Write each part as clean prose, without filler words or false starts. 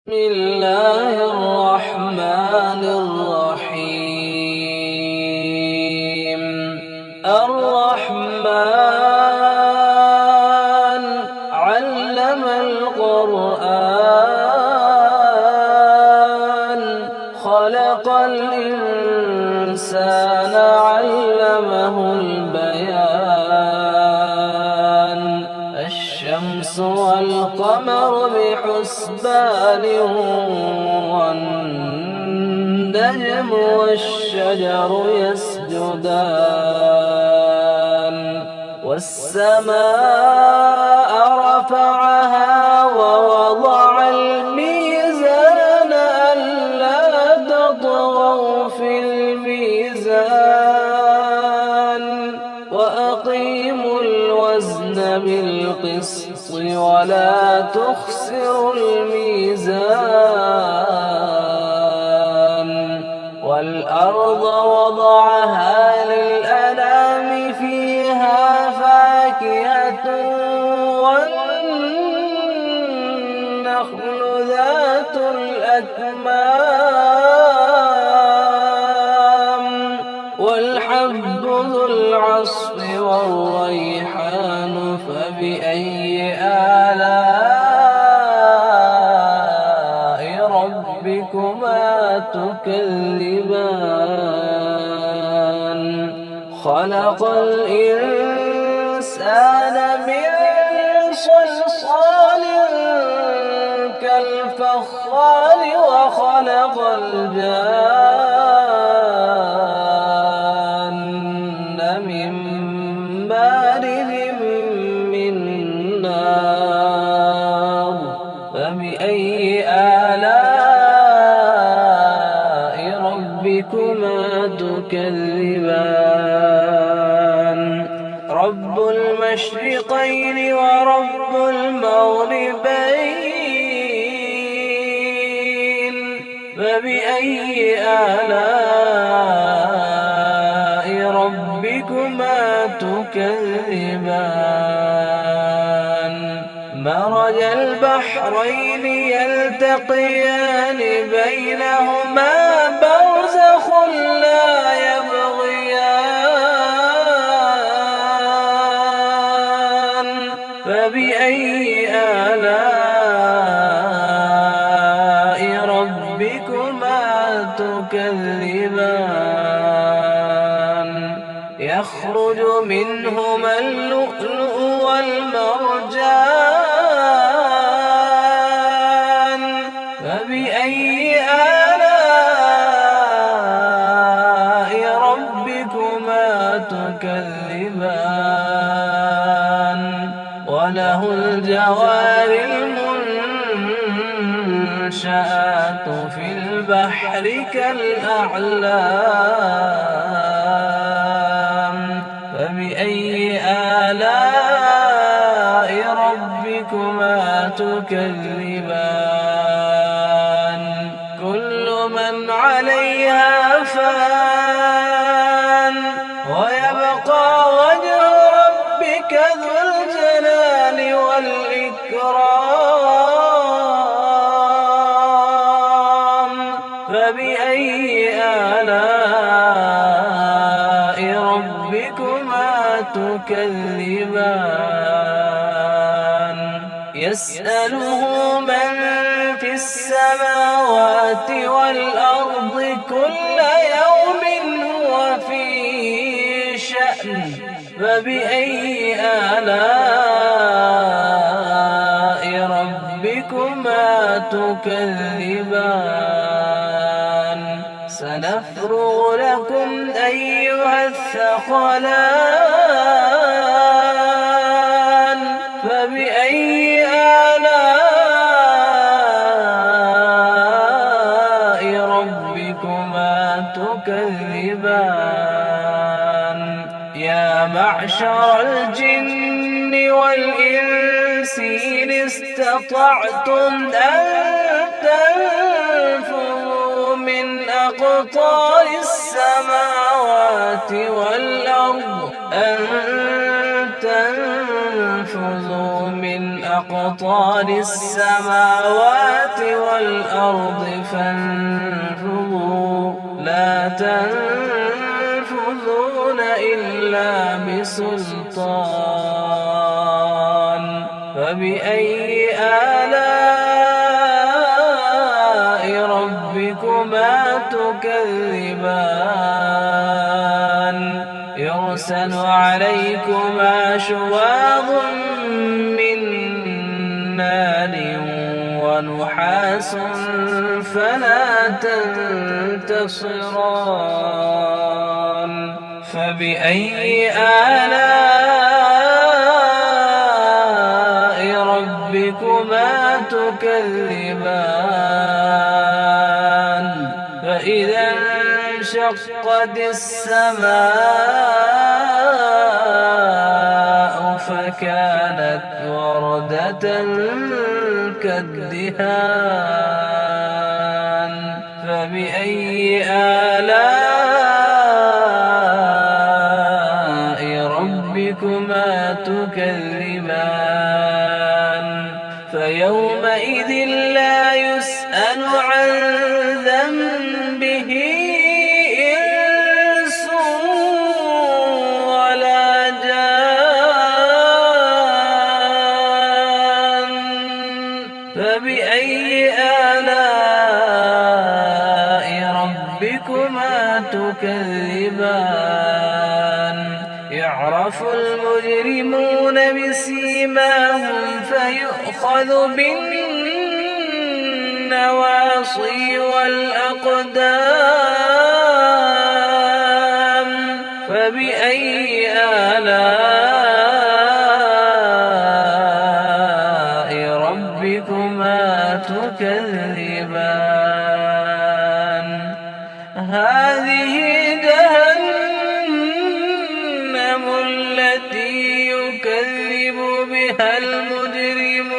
بسم الله الرحمن الرحيم. الرحمن علم القرآن خلق الإنسان علمه البيان. الشمس والقمر بحسبان والنجم والشجر يسجدان. والسماء رفعها ووضع الميزان ألا تطغوا في الميزان وأقيموا الوزن بالقسط ولا تخسروا الميزان. والأرض وضعها للأنام فيها فاكهة والنخل ذات الأكمام والحب ذو العصف والريحان. فبأي آلاء ربكما تكذبان. خلق الإنسان من صلصال كالفخار وخلق الجان من مارد من نار. فبأي آلاء ربكما تكذبان. رب المشرقين ورب المغربين. فبأي آلاء ربكما تكذبان. مرج البحرين يلتقيان بينهما برزخ لا يبغيان. فبأي آلاء ربكما تكذبان. يخرج منهما اللؤلؤ والمرجان. فبأي آلاء ربكما تكذبان. وله الجوار المنشآت في البحر كالأعلام. فبأي آلاء ربكما تكذبان. كل من عليها فان ويبقى وجه ربك ذو الجلال والإكرام. فبأي آلاء ربكما تكذبان. يسأله من في السماوات والأرض كل يوم هو في شأن. فبأي آلاء ربكما تكذبان. سنفرغ لكم أيها الثقلان. فبأي آلاء ربكما تكذبان. يا معشر الجن والإنس إن استطعتم أن تنفذوا من أقطار السماوات والأرض أن تنفذوا من أقطار أقطار السماوات والأرض فانفذوا لا تنفذون إلا بسلطان فبأي آلاء ربكما تكذبان يرسل عليكما شواظ من نار ونحاس فلا تنتصران فبأي آلاء ربكما تكذبان فإذا انشقت السماء فكانت وردة كالدهان فبأي آلاء ربكما تكذبان فيومئذ لا يسأل عن ذنبه إنس ولا جان فبأي آلاء ربكما تكذبان يعرف المجرمون بسيماهم فيؤخذ بالنواصي والأقدام فبأي آلاء ربكما تكذبان هذه جهنم التي يكذب بها المجرمون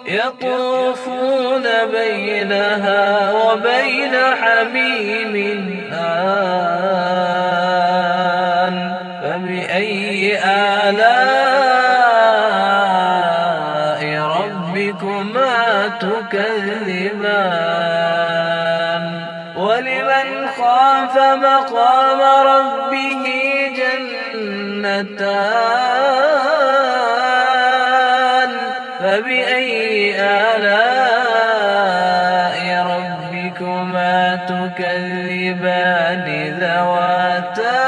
يطوفون بينها وبين حميم آن فبأي آلاء ربكما تكذبان ولمن خاف مقام ربه جنتان فبأي آلاء ربكما تكذبان ذواتا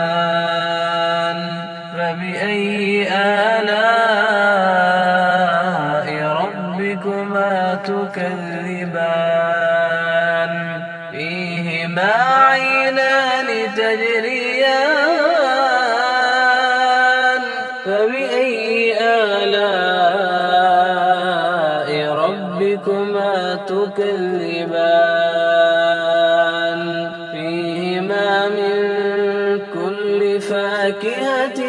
أفنان فبأي آلاء ربكما تكذبان فيهما عينان تجريان فبأي آلاء ربكما تكذبان فيهما من كل فاكهة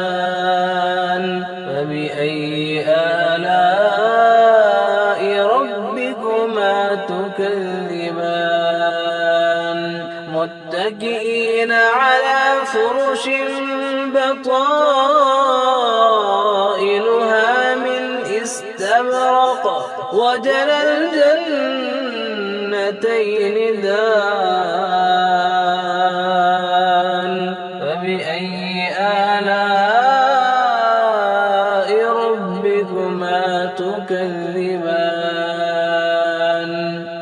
زوجان فبأي آلاء ربكما تكذبان متكئين على فرش بطائنها من استبرق وجنى الجنتين دان فبأي آلاء ربكما تكذبان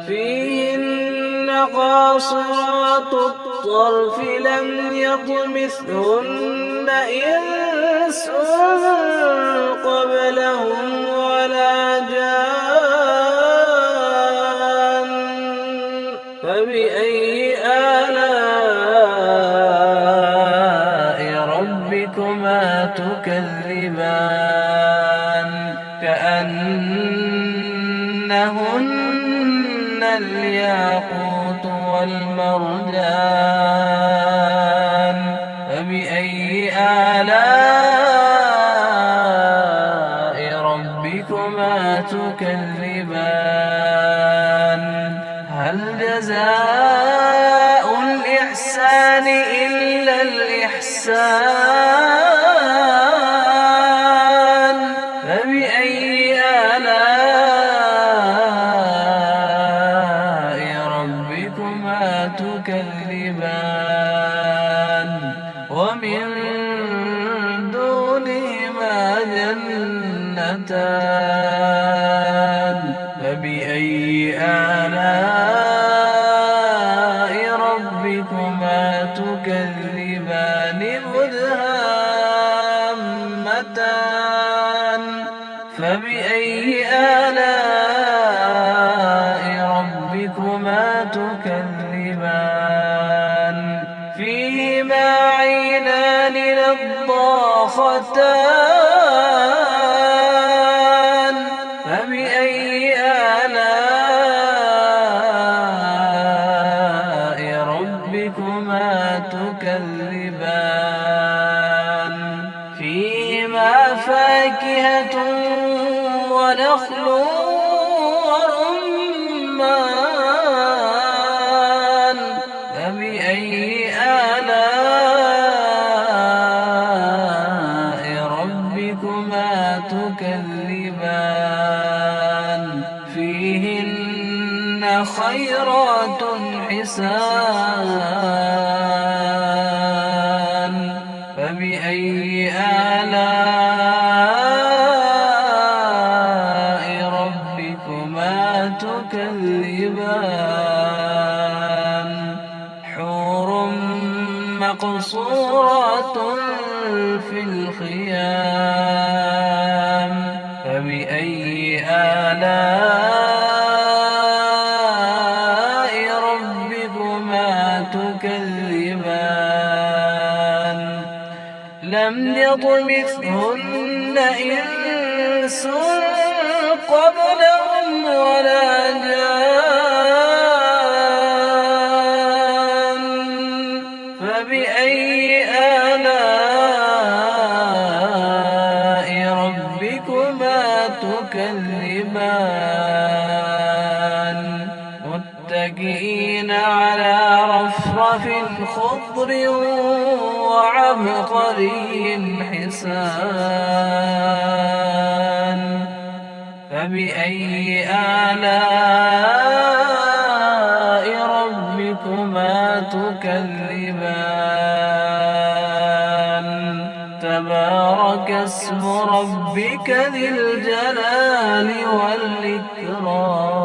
فيهن قاصرات الطرف لم يطمثهن إنس قبلهم ولا جان فبأي آلاء ربكما تكذبان كأنهن الياقوت والمرجان فبأي آلاء ربكما تكذبان هل جزاء إحسان فبأي آلاء ربكما تكذبان ومن دونهما جنتان فبأي آلاء ربكما تكذبان مدهامتان فبأي آلاء ربكما تكذبان فيهما عينان نضاختان فبأي آلاء ربكما تكذبان فيهما فاكهة ونخل ورمان فبأي آلاء ربكما تكذبان فيهن خيرات حسان فبأي آلاء ربكما تكذبان حور مقصورات في الخيام فبأي آلاء ربكما تكذبان لم يطمثهن إنس قبلهم ولا جان فبأي آلاء ربكما تكذبان متكئين على رفرف خضر وعبقري حسان فبأي آلاء ربكما تكذبان تبارك اسم ربك ذي الجلال والإكرام